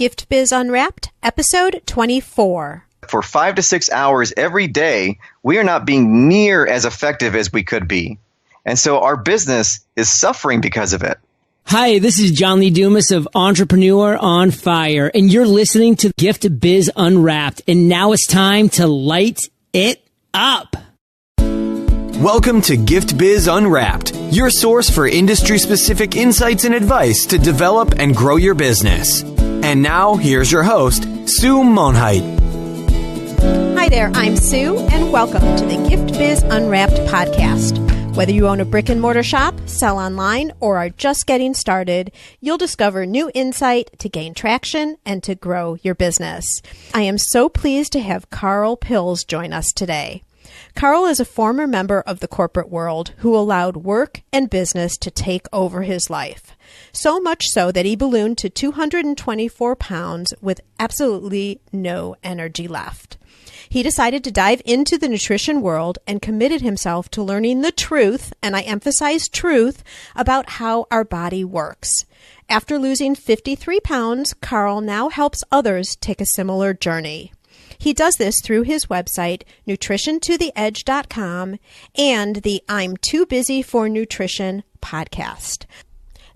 Gift Biz Unwrapped, episode 24. For 5 to 6 hours every day, we are not being near as effective as we could be. And so our business is suffering because of it. Hi, this is John Lee Dumas of Entrepreneur on Fire, and you're listening to Gift Biz Unwrapped. And now it's time to light it up. Welcome to Gift Biz Unwrapped, your source for industry-specific insights and advice to develop and grow your business. And now, here's your host, Sue Monheit. Hi there, I'm Sue, and welcome to the Gift Biz Unwrapped podcast. Whether you own a brick and mortar shop, sell online, or are just getting started, you'll discover new insight to gain traction and to grow your business. I am so pleased to have Carl Pilz join us today. Carl is a former member of the corporate world who allowed work and business to take over his life. So much so that he ballooned to 224 pounds with absolutely no energy left. He decided to dive into the nutrition world and committed himself to learning the truth, and I emphasize truth, about how our body works. After losing 53 pounds, Carl now helps others take a similar journey. He does this through his website, nutritiontotheedge.com, and the I'm Too Busy for Nutrition podcast.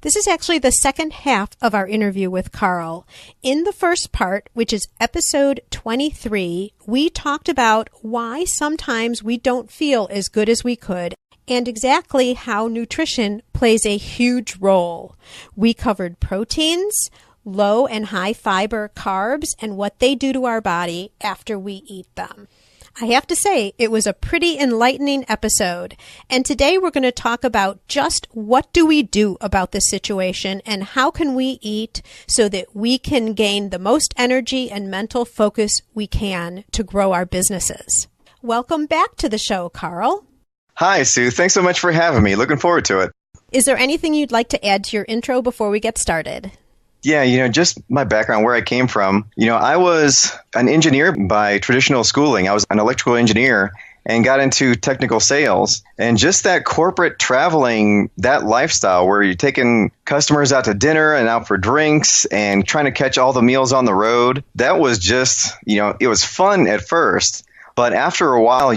This is actually the second half of our interview with Carl. In the first part, which is episode 23, we talked about why sometimes we don't feel as good as we could and exactly how nutrition plays a huge role. We covered proteins, low and high fiber carbs, and what they do to our body after we eat them. I have to say, it was a pretty enlightening episode. And today we're going to talk about just what do we do about this situation and how can we eat so that we can gain the most energy and mental focus we can to grow our businesses. Welcome back to the show, Carl. Hi, Sue. Thanks so much for having me. Looking forward to it. Is there anything you'd like to add to your intro before we get started? Yeah, just my background, where I came from. I was an engineer by traditional schooling. I was an electrical engineer and got into technical sales. And just that corporate traveling, that lifestyle where you're taking customers out to dinner and out for drinks and trying to catch all the meals on the road, that was just, it was fun at first. But after a while,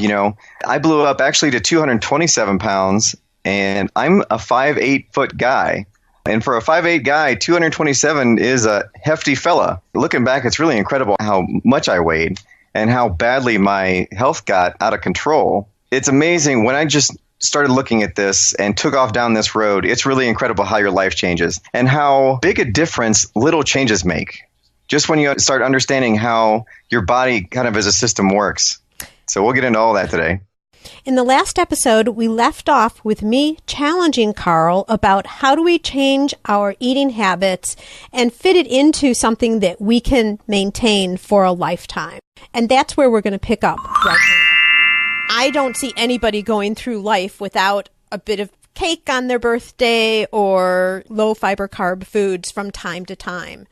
I blew up actually to 227 pounds, and I'm a 5'8" guy. And for a 5'8" guy, 227 is a hefty fella. Looking back, it's really incredible how much I weighed and how badly my health got out of control. It's amazing when I just started looking at this and took off down this road. It's really incredible how your life changes and how big a difference little changes make. Just when you start understanding how your body kind of as a system works. So we'll get into all that today. In the last episode, we left off with me challenging Carl about how do we change our eating habits and fit it into something that we can maintain for a lifetime. And that's where we're going to pick up right now. I don't see anybody going through life without a bit of cake on their birthday or low fiber carb foods from time to time.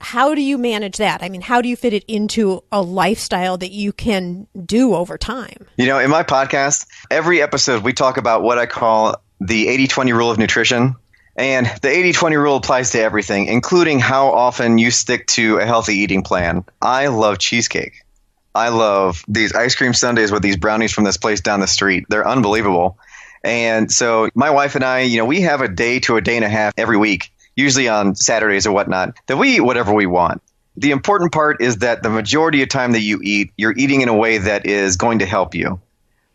How do you manage that? I mean, how do you fit it into a lifestyle that you can do over time? In my podcast, every episode we talk about what I call the 80-20 rule of nutrition. And the 80-20 rule applies to everything, including how often you stick to a healthy eating plan. I love cheesecake. I love these ice cream sundaes with these brownies from this place down the street. They're unbelievable. And so my wife and I, we have a day to a day and a half every week, usually on Saturdays or whatnot, that we eat whatever we want. The important part is that the majority of time that you eat, you're eating in a way that is going to help you.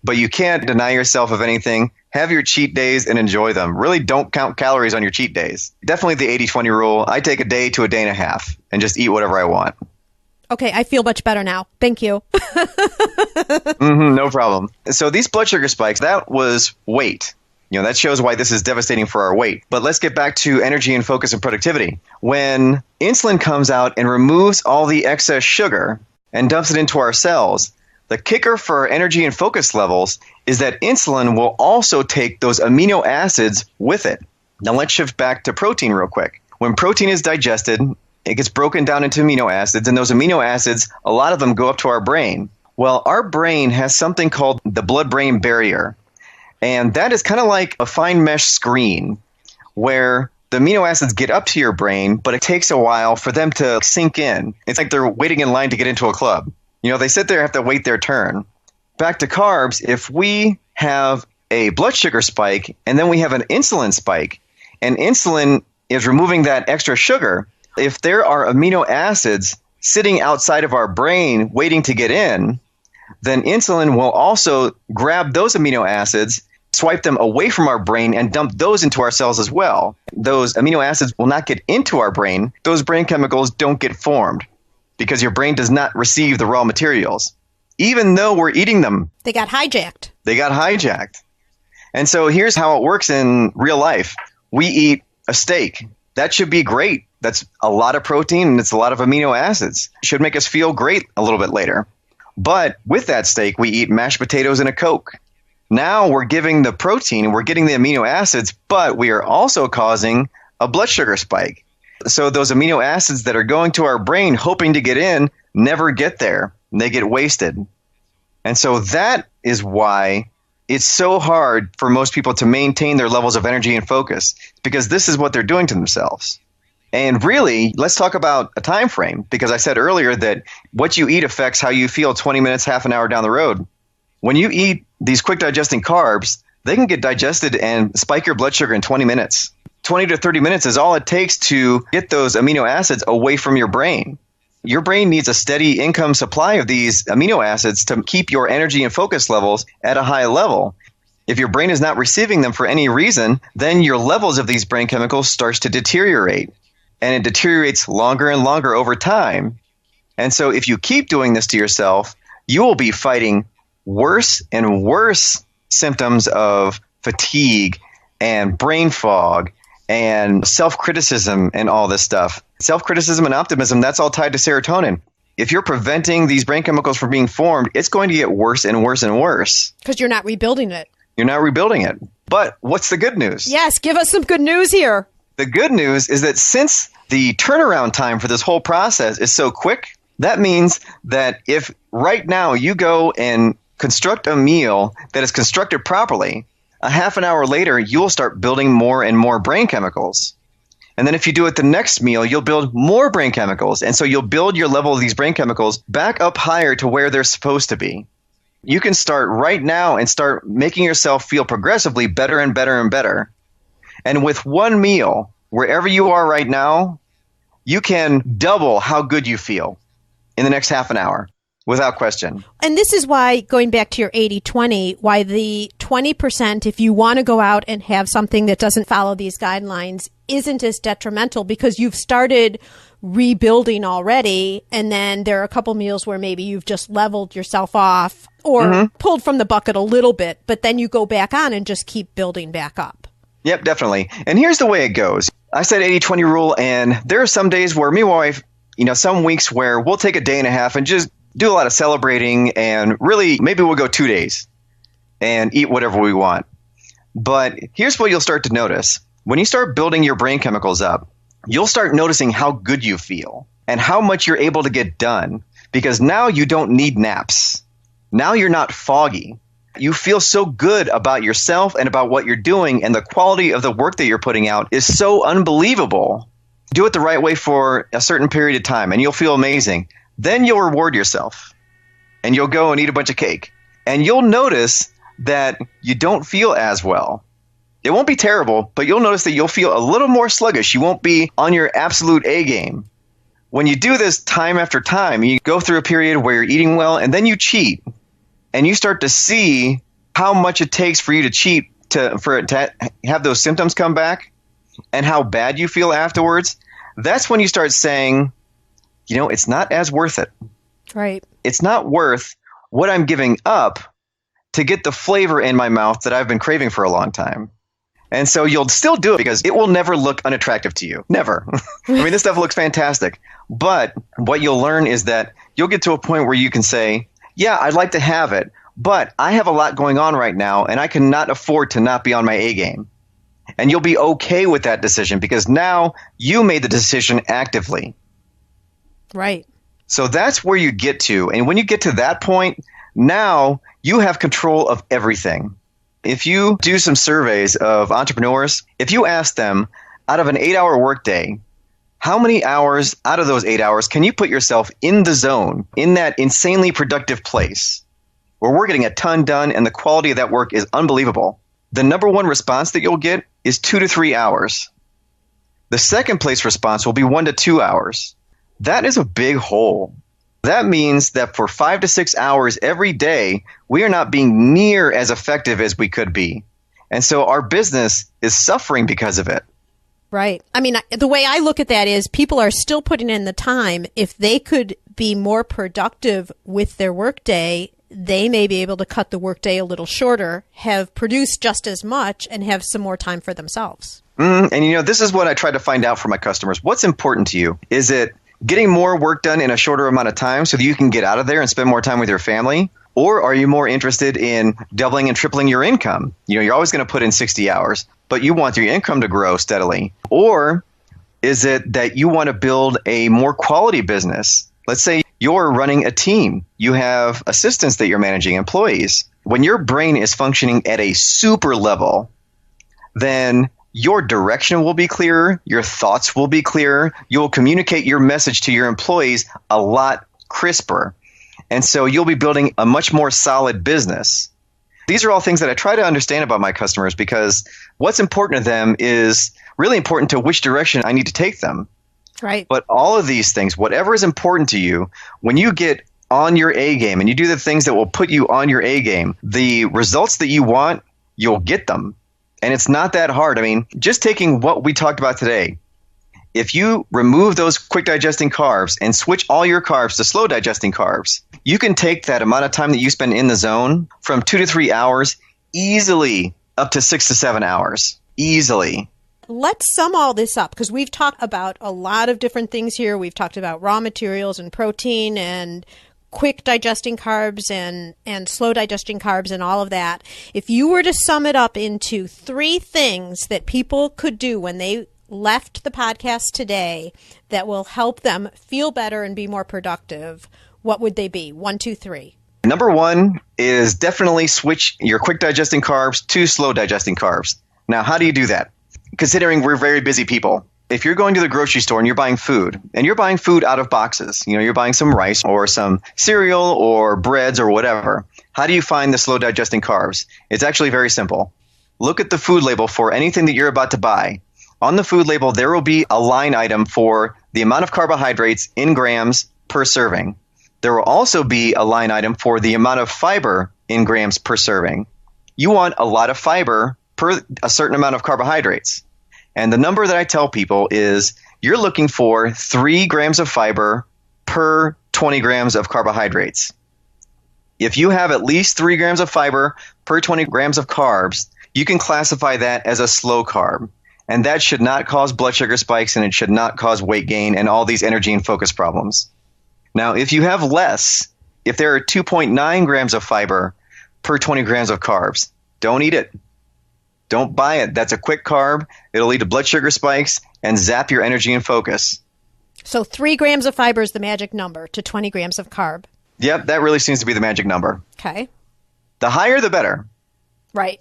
But you can't deny yourself of anything. Have your cheat days and enjoy them. Really don't count calories on your cheat days. Definitely the 80-20 rule. I take a day to a day and a half and just eat whatever I want. Okay, I feel much better now. Thank you. No problem. So these blood sugar spikes, that was weight. That shows why this is devastating for our weight. But let's get back to energy and focus and productivity. When insulin comes out and removes all the excess sugar and dumps it into our cells, the kicker for our energy and focus levels is that insulin will also take those amino acids with it. Now let's shift back to protein real quick. When protein is digested, it gets broken down into amino acids, and those amino acids, a lot of them go up to our brain. Well, our brain has something called the blood-brain barrier. And that is kind of like a fine mesh screen where The amino acids get up to your brain, but it takes a while for them to sink in. It's like they're waiting in line to get into a club. They sit there and have to wait their turn. Back to carbs, if we have a blood sugar spike and then we have an insulin spike, and insulin is removing that extra sugar, if there are amino acids sitting outside of our brain waiting to get in, then insulin will also grab those amino acids, swipe them away from our brain, and dump those into our cells as well. Those amino acids will not get into our brain. Those brain chemicals don't get formed because your brain does not receive the raw materials. Even though we're eating them. They got hijacked. And so here's how it works in real life. We eat a steak. That should be great. That's a lot of protein and it's a lot of amino acids. It should make us feel great a little bit later. But with that steak, we eat mashed potatoes and a Coke. Now we're giving the protein, we're getting the amino acids, but we are also causing a blood sugar spike. So those amino acids that are going to our brain hoping to get in never get there. They get wasted. And so that is why it's so hard for most people to maintain their levels of energy and focus, because this is what they're doing to themselves. And really, let's talk about a time frame, because I said earlier that what you eat affects how you feel 20 minutes, half an hour down the road. When you eat these quick digesting carbs, they can get digested and spike your blood sugar in 20 minutes. 20 to 30 minutes is all it takes to get those amino acids away from your brain. Your brain needs a steady income supply of these amino acids to keep your energy and focus levels at a high level. If your brain is not receiving them for any reason, then your levels of these brain chemicals starts to deteriorate. And it deteriorates longer and longer over time. And so if you keep doing this to yourself, you will be fighting worse and worse symptoms of fatigue and brain fog and self-criticism and all this stuff. Self-criticism and optimism, that's all tied to serotonin. If you're preventing these brain chemicals from being formed, it's going to get worse and worse and worse. Because you're not rebuilding it. You're not rebuilding it. But what's the good news? Yes, give us some good news here. The good news is that since the turnaround time for this whole process is so quick, that means that if right now you go and construct a meal that is constructed properly, a half an hour later, you'll start building more and more brain chemicals. And then if you do it the next meal, you'll build more brain chemicals. And so you'll build your level of these brain chemicals back up higher to where they're supposed to be. You can start right now and start making yourself feel progressively better and better and better. And with one meal, wherever you are right now, you can double how good you feel in the next half an hour. Without question. And this is why, going back to your 80-20, why the 20%, if you want to go out and have something that doesn't follow these guidelines, isn't as detrimental, because you've started rebuilding already, and then there are a couple meals where maybe you've just leveled yourself off or pulled from the bucket a little bit, but then you go back on and just keep building back up. Yep, definitely. And here's the way it goes. I said 80-20 rule, and there are some days where me and my wife, some weeks where we'll take a day and a half and just do a lot of celebrating, and really maybe we'll go 2 days and eat whatever we want. But here's what you'll start to notice. When you start building your brain chemicals up, you'll start noticing how good you feel and how much you're able to get done, because now you don't need naps. Now you're not foggy. You feel so good about yourself and about what you're doing, and the quality of the work that you're putting out is so unbelievable. Do it the right way for a certain period of time and you'll feel amazing. Then you'll reward yourself and you'll go and eat a bunch of cake, and you'll notice that you don't feel as well. It won't be terrible, but you'll notice that you'll feel a little more sluggish. You won't be on your absolute A game. When you do this time after time, you go through a period where you're eating well and then you cheat, and you start to see how much it takes for you to cheat for it to have those symptoms come back and how bad you feel afterwards. That's when you start saying, it's not as worth it. Right. It's not worth what I'm giving up to get the flavor in my mouth that I've been craving for a long time. And so you'll still do it because it will never look unattractive to you. Never. I mean, this stuff looks fantastic. But what you'll learn is that you'll get to a point where you can say, yeah, I'd like to have it, but I have a lot going on right now and I cannot afford to not be on my A game. And you'll be okay with that decision because now you made the decision actively. Right. So that's where you get to. And when you get to that point, now you have control of everything. If you do some surveys of entrepreneurs, if you ask them, out of an 8-hour workday, how many hours out of those 8 hours can you put yourself in the zone, in that insanely productive place where we're getting a ton done and the quality of that work is unbelievable? The number one response that you'll get is 2 to 3 hours. The second place response will be 1 to 2 hours. That is a big hole. That means that for 5 to 6 hours every day, we are not being near as effective as we could be. And so our business is suffering because of it. Right. I mean, the way I look at that is people are still putting in the time. If they could be more productive with their workday, they may be able to cut the workday a little shorter, have produced just as much, and have some more time for themselves. And this is what I try to find out for my customers. What's important to you? Is it getting more work done in a shorter amount of time so that you can get out of there and spend more time with your family? Or are you more interested in doubling and tripling your income? You're always going to put in 60 hours, but you want your income to grow steadily. Or is it that you want to build a more quality business? Let's say you're running a team. You have assistants that you're managing, employees. When your brain is functioning at a super level, then your direction will be clearer, your thoughts will be clearer, you will communicate your message to your employees a lot crisper. And so you'll be building a much more solid business. These are all things that I try to understand about my customers because what's important to them is really important to which direction I need to take them. Right. But all of these things, whatever is important to you, when you get on your A game and you do the things that will put you on your A game, the results that you want, you'll get them. And it's not that hard. I mean, just taking what we talked about today, if you remove those quick digesting carbs and switch all your carbs to slow digesting carbs, you can take that amount of time that you spend in the zone from 2 to 3 hours easily up to 6 to 7 hours. Easily. Let's sum all this up because we've talked about a lot of different things here. We've talked about raw materials and protein and quick digesting carbs and slow digesting carbs and all of that. If you were to sum it up into 3 things that people could do when they left the podcast today that will help them feel better and be more productive, what would they be? 1, 2, 3. Number 1 is definitely switch your quick digesting carbs to slow digesting carbs. Now, how do you do that? Considering we're very busy people. If you're going to the grocery store and you're buying food, and you're buying food out of boxes, you're buying some rice or some cereal or breads or whatever, how do you find the slow digesting carbs? It's actually very simple. Look at the food label for anything that you're about to buy. On the food label, there will be a line item for the amount of carbohydrates in grams per serving. There will also be a line item for the amount of fiber in grams per serving. You want a lot of fiber per a certain amount of carbohydrates. And the number that I tell people is you're looking for 3 grams of fiber per 20 grams of carbohydrates. If you have at least 3 grams of fiber per 20 grams of carbs, you can classify that as a slow carb. And that should not cause blood sugar spikes and it should not cause weight gain and all these energy and focus problems. Now, if you have less, if there are 2.9 grams of fiber per 20 grams of carbs, don't eat it. Don't buy it. That's a quick carb. It'll lead to blood sugar spikes and zap your energy and focus. So 3 grams of fiber is the magic number to 20 grams of carb. Yep, that really seems to be the magic number. Okay. The higher, the better. Right.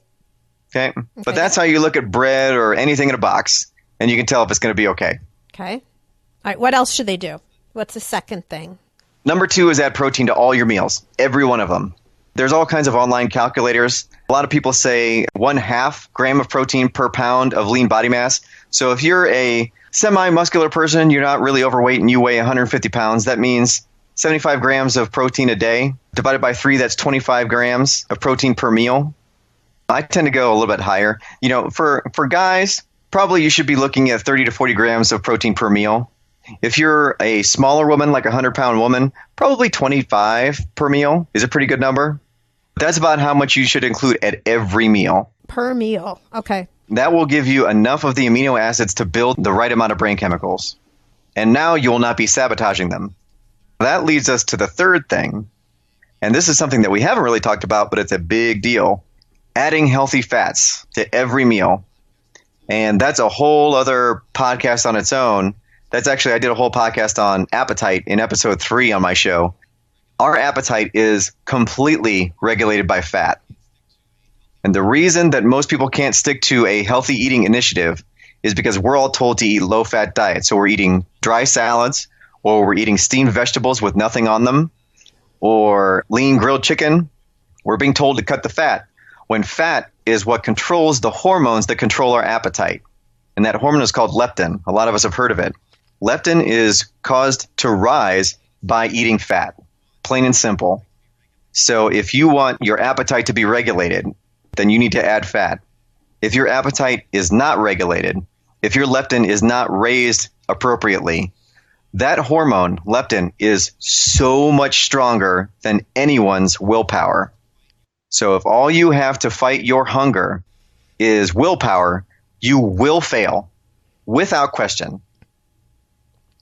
Okay. But that's how you look at bread or anything in a box, and you can tell if it's going to be okay. Okay. All right. What else should they do? What's the second thing? Number 2 is add protein to all your meals, every one of them. There's all kinds of online calculators. A lot of people say 1/2 gram of protein per pound of lean body mass. So if you're a semi-muscular person, you're not really overweight, and you weigh 150 pounds, that means 75 grams of protein a day. Divided by 3, that's 25 grams of protein per meal. I tend to go a little bit higher. For guys, probably you should be looking at 30 to 40 grams of protein per meal. If you're a smaller woman, like a 100-pound woman, probably 25 per meal is a pretty good number. That's about how much you should include at every meal. Per meal. Okay. That will give you enough of the amino acids to build the right amount of brain chemicals. And now you will not be sabotaging them. That leads us to the third thing. And this is something that we haven't really talked about, but it's a big deal. Adding healthy fats to every meal. And that's a whole other podcast on its own. That's actually, I did a whole podcast on appetite in episode 3 on my show. Our appetite is completely regulated by fat. And the reason that most people can't stick to a healthy eating initiative is because we're all told to eat low-fat diets. So we're eating dry salads, or we're eating steamed vegetables with nothing on them, or lean grilled chicken. We're being told to cut the fat, when fat is what controls the hormones that control our appetite. And that hormone is called leptin. A lot of us have heard of it. Leptin is caused to rise by eating fat, plain and simple. So if you want your appetite to be regulated, then you need to add fat. If your appetite is not regulated, if your leptin is not raised appropriately, that hormone, leptin, is so much stronger than anyone's willpower. So if all you have to fight your hunger is willpower, you will fail without question.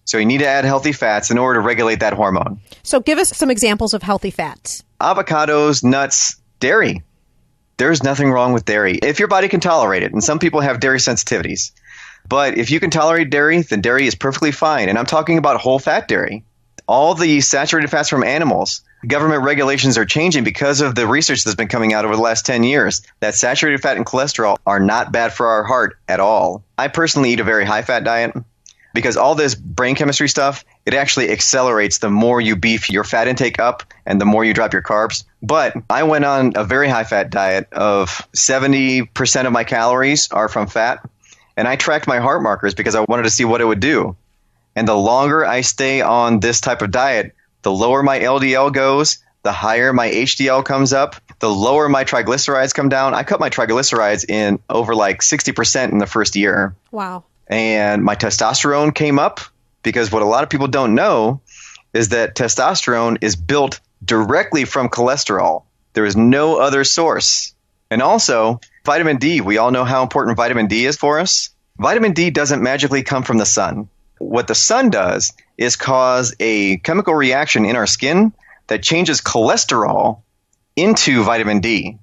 So you need to add healthy fats in order to regulate that hormone. So give us some examples of healthy fats. Avocados, nuts, dairy. There's nothing wrong with dairy if your body can tolerate it. And some people have dairy sensitivities. But if you can tolerate dairy, then dairy is perfectly fine. And I'm talking about whole fat dairy. All the saturated fats from animals, government regulations are changing because of the research that's been coming out over the last 10 years that saturated fat and cholesterol are not bad for our heart at all. I personally eat a very high-fat diet because all this brain chemistry stuff, it actually accelerates the more you beef your fat intake up and the more you drop your carbs. But I went on a very high-fat diet of 70% of my calories are from fat, and I tracked my heart markers because I wanted to see what it would do. And the longer I stay on this type of diet, the lower my LDL goes, the higher my HDL comes up, the lower my triglycerides come down. I cut my triglycerides in over like 60% in the first year. Wow. And my testosterone came up because what a lot of people don't know is that testosterone is built directly from cholesterol. There is no other source. And also, vitamin D. We all know how important vitamin D is for us. Vitamin D doesn't magically come from the sun. What the sun does is cause a chemical reaction in our skin that changes cholesterol into vitamin D.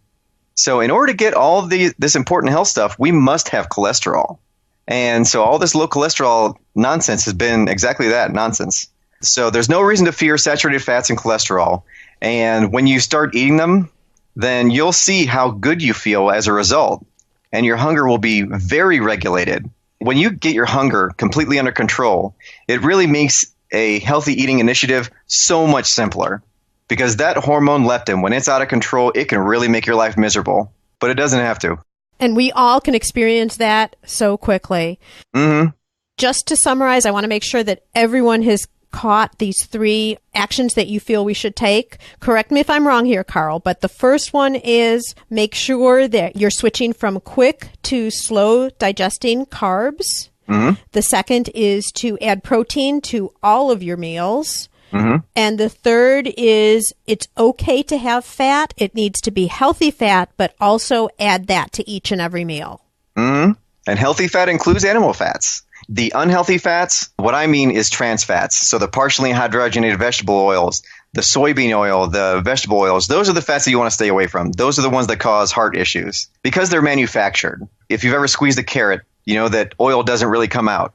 So in order to get all of this important health stuff, we must have cholesterol. And so all this low cholesterol nonsense has been exactly that, nonsense. So there's no reason to fear saturated fats and cholesterol. And when you start eating them, then you'll see how good you feel as a result. And your hunger will be very regulated. When you get your hunger completely under control, it really makes a healthy eating initiative so much simpler. Because that hormone leptin, when it's out of control, it can really make your life miserable. But it doesn't have to. And we all can experience that so quickly. Mm-hmm. Just to summarize, I want to make sure that everyone has caught these 3 actions that you feel we should take. Correct me if I'm wrong here, Carl, but the first one is make sure that you're switching from quick to slow digesting carbs. Mm-hmm. The second is to add protein to all of your meals. Mm-hmm. And the third is it's okay to have fat. It needs to be healthy fat, but also add that to each and every meal. Mm-hmm. And healthy fat includes animal fats. The unhealthy fats, what I mean is trans fats. So the partially hydrogenated vegetable oils, the soybean oil, the vegetable oils, those are the fats that you want to stay away from. Those are the ones that cause heart issues because they're manufactured. If you've ever squeezed a carrot, you know that oil doesn't really come out.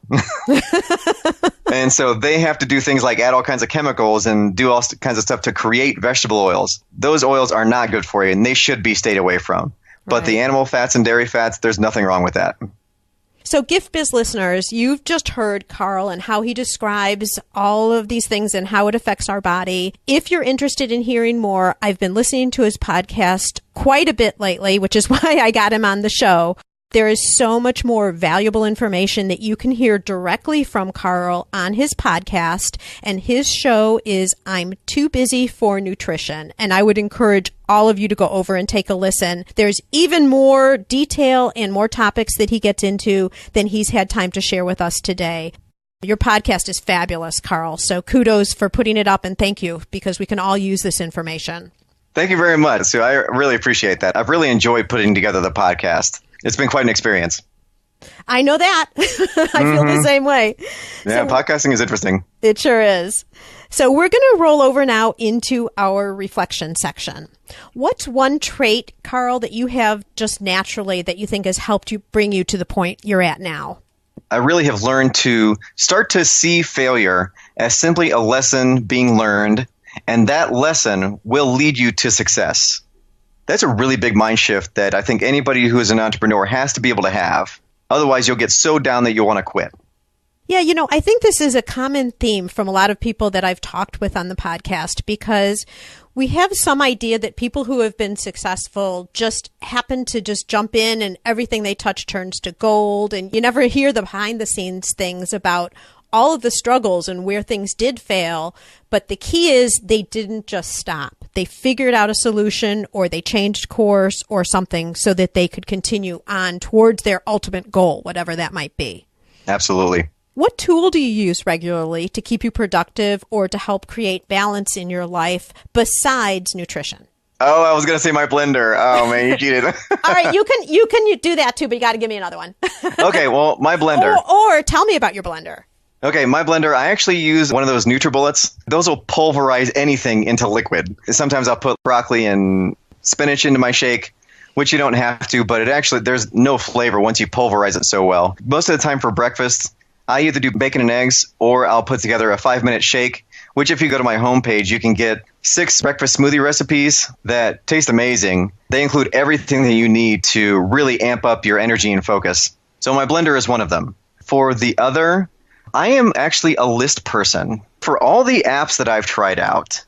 And so they have to do things like add all kinds of chemicals and do all kinds of stuff to create vegetable oils. Those oils are not good for you, and they should be stayed away from. But the animal fats and dairy fats, there's nothing wrong with that. So Gift Biz listeners, you've just heard Carl and how he describes all of these things and how it affects our body. If you're interested in hearing more, I've been listening to his podcast quite a bit lately, which is why I got him on the show. There is so much more valuable information that you can hear directly from Carl on his podcast, and his show is I'm Too Busy for Nutrition, and I would encourage all of you to go over and take a listen. There's even more detail and more topics that he gets into than he's had time to share with us today. Your podcast is fabulous, Carl, so kudos for putting it up, and thank you, because we can all use this information. Thank you very much, Sue. I really appreciate that. I've really enjoyed putting together the podcast. It's been quite an experience. I know that. I feel the same way. Yeah, so, podcasting is interesting. It sure is. So we're going to roll over now into our reflection section. What's one trait, Carl, that you have just naturally that you think has helped you bring you to the point you're at now? I really have learned to start to see failure as simply a lesson being learned, and that lesson will lead you to success. That's a really big mind shift that I think anybody who is an entrepreneur has to be able to have. Otherwise, you'll get so down that you'll want to quit. Yeah, I think this is a common theme from a lot of people that I've talked with on the podcast, because we have some idea that people who have been successful just happen to just jump in and everything they touch turns to gold. And you never hear the behind the scenes things about all of the struggles and where things did fail. But the key is they didn't just stop. They figured out a solution, or they changed course or something so that they could continue on towards their ultimate goal, whatever that might be. Absolutely. What tool do you use regularly to keep you productive or to help create balance in your life besides nutrition? Oh, I was going to say my blender. Oh, man, you cheated. All right, you can do that too, but you got to give me another one. Okay, well, my blender. Or tell me about your blender. Okay, my blender, I actually use one of those NutriBullets. Those will pulverize anything into liquid. Sometimes I'll put broccoli and spinach into my shake, which you don't have to, but there's no flavor once you pulverize it so well. Most of the time for breakfast, I either do bacon and eggs, or I'll put together a 5-minute shake, which if you go to my homepage, you can get 6 breakfast smoothie recipes that taste amazing. They include everything that you need to really amp up your energy and focus. So my blender is one of them. For the other, I am actually a list person. For all the apps that I've tried out,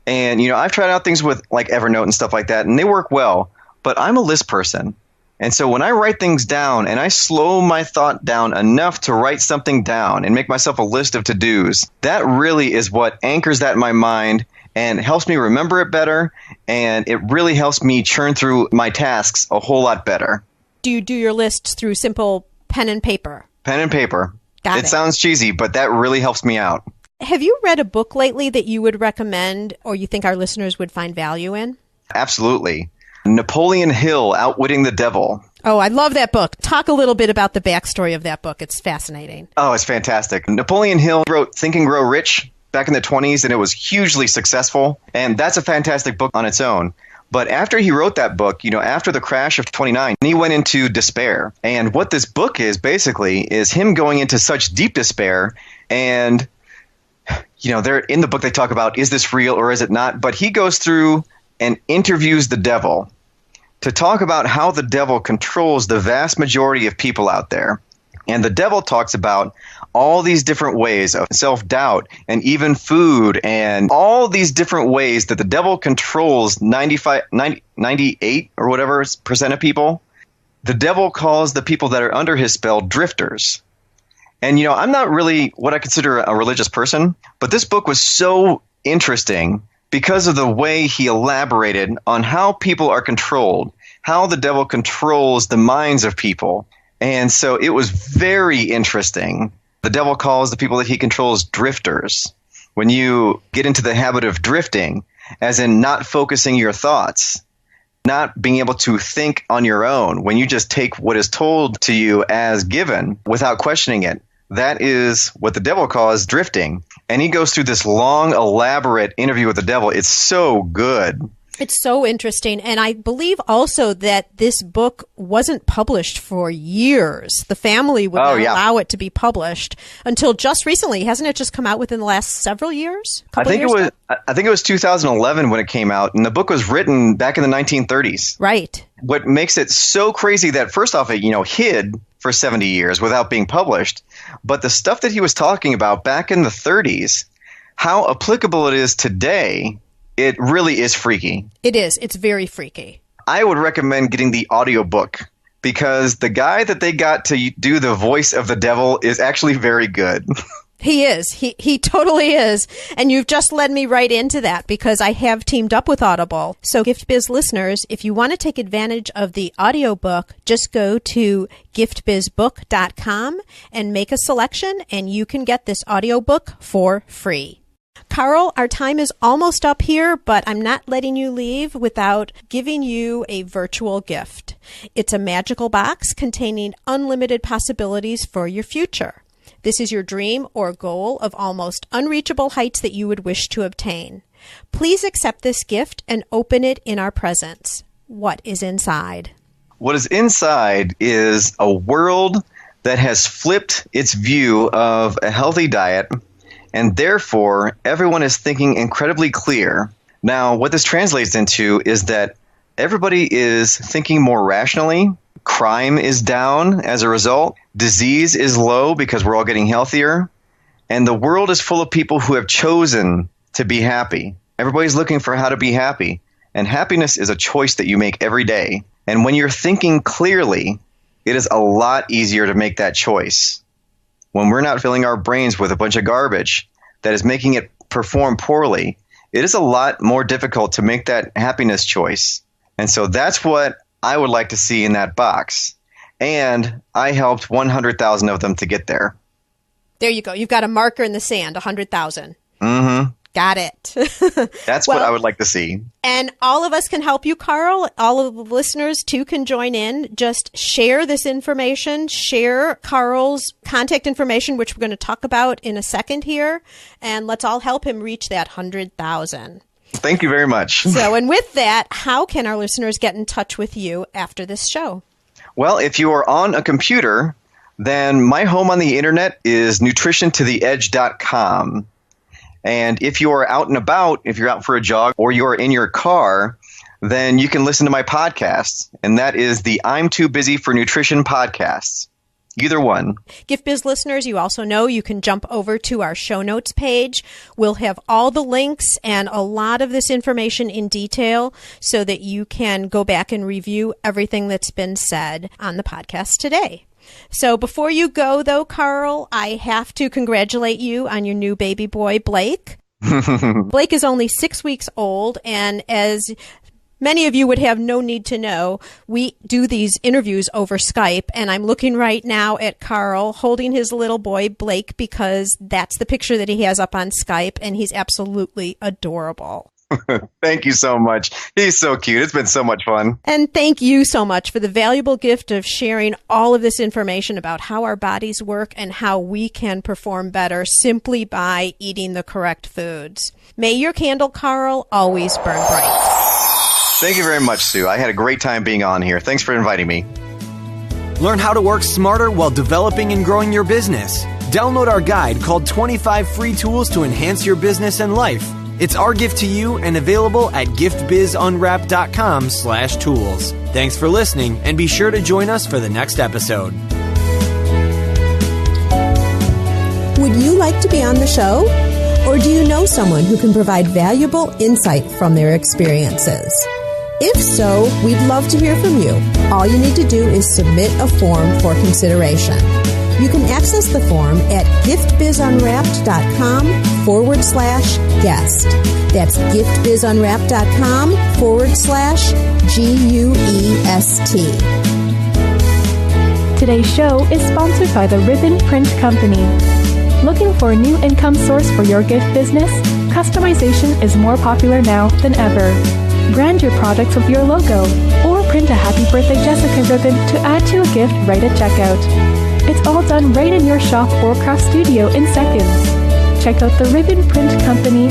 and I've tried out things with like Evernote and stuff like that, and they work well, but I'm a list person. And so when I write things down and I slow my thought down enough to write something down and make myself a list of to-dos, that really is what anchors that in my mind and helps me remember it better. And it really helps me churn through my tasks a whole lot better. Do you do your lists through simple pen and paper? Pen and paper. Got it. It sounds cheesy, but that really helps me out. Have you read a book lately that you would recommend or you think our listeners would find value in? Absolutely. Napoleon Hill, Outwitting the Devil. Oh, I love that book. Talk a little bit about the backstory of that book. It's fascinating. Oh, it's fantastic. Napoleon Hill wrote Think and Grow Rich back in the 1920s, and it was hugely successful. And that's a fantastic book on its own. But after he wrote that book, after the crash of 29, he went into despair. And what this book is basically is him going into such deep despair. And, they're in the book they talk about, is this real or is it not? But he goes through and interviews the devil to talk about how the devil controls the vast majority of people out there. And the devil talks about all these different ways of self-doubt and even food and all these different ways that the devil controls 98 or whatever percent of people. The devil calls the people that are under his spell drifters. And, I'm not really what I consider a religious person, but this book was so interesting because of the way he elaborated on how people are controlled, how the devil controls the minds of people. And so it was very interesting. The devil calls the people that he controls drifters. When you get into the habit of drifting, as in not focusing your thoughts, not being able to think on your own, when you just take what is told to you as given without questioning it, that is what the devil calls drifting. And he goes through this long, elaborate interview with the devil. It's so good. It's so interesting. And I believe also that this book wasn't published for years. The family would not allow it to be published until just recently. Hasn't it just come out within the last several years? I think it was 2011 when it came out, and the book was written back in the 1930s. Right. What makes it so crazy that first off it, hid for 70 years without being published, but the stuff that he was talking about back in the 30s, how applicable it is today, it really is freaky. It is. It's very freaky. I would recommend getting the audiobook because the guy that they got to do the voice of the devil is actually very good. He is. He totally is. And you've just led me right into that because I have teamed up with Audible. So GiftBiz listeners, if you want to take advantage of the audiobook, just go to giftbizbook.com and make a selection and you can get this audiobook for free. Carl, our time is almost up here, but I'm not letting you leave without giving you a virtual gift. It's a magical box containing unlimited possibilities for your future. This is your dream or goal of almost unreachable heights that you would wish to obtain. Please accept this gift and open it in our presence. What is inside? What is inside is a world that has flipped its view of a healthy diet, and therefore everyone is thinking incredibly clear. Now, what this translates into is that everybody is thinking more rationally. Crime is down as a result. Disease is low because we're all getting healthier. And the world is full of people who have chosen to be happy. Everybody's looking for how to be happy. And happiness is a choice that you make every day. And when you're thinking clearly, it is a lot easier to make that choice. When we're not filling our brains with a bunch of garbage that is making it perform poorly, it is a lot more difficult to make that happiness choice. And so that's what I would like to see in that box. And I helped 100,000 of them to get there. There you go. You've got a marker in the sand, 100,000. Mm-hmm. Got it. That's what I would like to see. And all of us can help you, Carl. All of the listeners, too, can join in. Just share this information. Share Carl's contact information, which we're going to talk about in a second here. And let's all help him reach that 100,000. Thank you very much. So, and with that, how can our listeners get in touch with you after this show? Well, if you are on a computer, then my home on the internet is nutritiontotheedge.com. And if you are out and about, if you're out for a jog or you're in your car, then you can listen to my podcast. And that is the I'm Too Busy for Nutrition podcast. Either one. Gift Biz listeners, you also know you can jump over to our show notes page. We'll have all the links and a lot of this information in detail so that you can go back and review everything that's been said on the podcast today. So before you go, though, Carl, I have to congratulate you on your new baby boy, Blake. Blake is only 6 weeks old, and as many of you would have no need to know, we do these interviews over Skype, and I'm looking right now at Carl holding his little boy, Blake, because that's the picture that he has up on Skype, and he's absolutely adorable. Thank you so much. He's so cute. It's been so much fun. And thank you so much for the valuable gift of sharing all of this information about how our bodies work and how we can perform better simply by eating the correct foods. May your candle, Carl, always burn bright. Thank you very much, Sue. I had a great time being on here. Thanks for inviting me. Learn how to work smarter while developing and growing your business. Download our guide called 25 Free Tools to Enhance Your Business and Life. It's our gift to you and available at giftbizunwrapped.com/tools. Thanks for listening, and be sure to join us for the next episode. Would you like to be on the show? Or do you know someone who can provide valuable insight from their experiences? If so, we'd love to hear from you. All you need to do is submit a form for consideration. You can access the form at giftbizunwrapped.com/guest. That's giftbizunwrapped.com/GUEST. Today's show is sponsored by the Ribbon Print Company. Looking for a new income source for your gift business? Customization is more popular now than ever. Brand your products with your logo, or print a Happy Birthday Jessica ribbon to add to a gift right at checkout. It's all done right in your shop or craft studio in seconds. Check out the Ribbon Print Company